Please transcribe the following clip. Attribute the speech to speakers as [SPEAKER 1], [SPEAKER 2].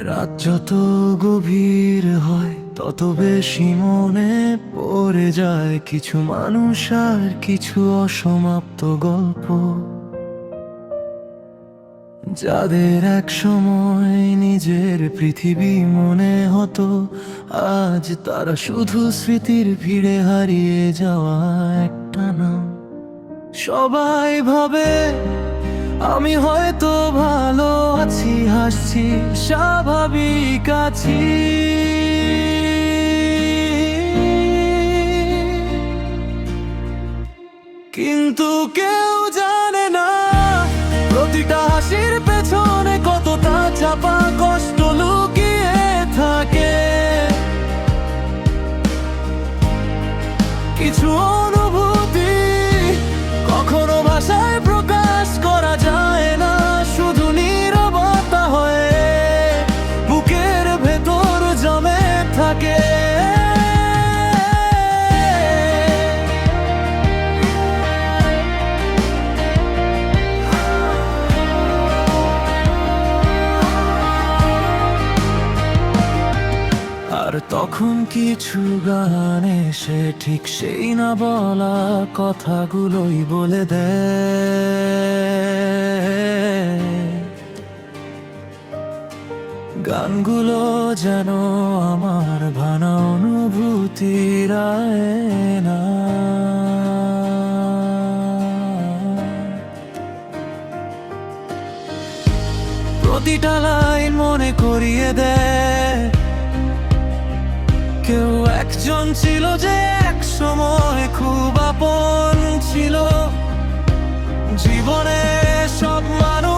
[SPEAKER 1] রাত যত গভীর হয় তত বেশি মনে পড়ে যায় কিছু মানুষ আর কিছু অসমাপ্ত গল্প, যাদের এক সময় নিজের পৃথিবী মনে হতো, আজ তারা শুধু স্মৃতির ভিড়ে হারিয়ে যাওয়া একটা নাম। সবাই ভাবে আমি হয়তো ভালো আছি, হাসছি, স্বাভাবিক আছি, কিন্তু কেউ জানে না প্রতিটা হাসির পেছনে কতটা চাপা কষ্ট লুকিয়ে থাকে। কিছু অনুভূতি কখনো ভাষায় প্রকাশ করা যায় না, শুধু নীরবতা হয়ে বুকের ভেতর জমে থাকে। আর তখন কিছু গান এসে ঠিক সেই না বলা কথাগুলোই বলে দেয়। গানগুলো যেন আমার ভানা অনুভূতির আয়না। প্রতিটা লাইন মনে করিয়ে দেয় কেউ একজন ছিল যে এক সময় খুব আপন ছিল। জীবনে সব মানুষ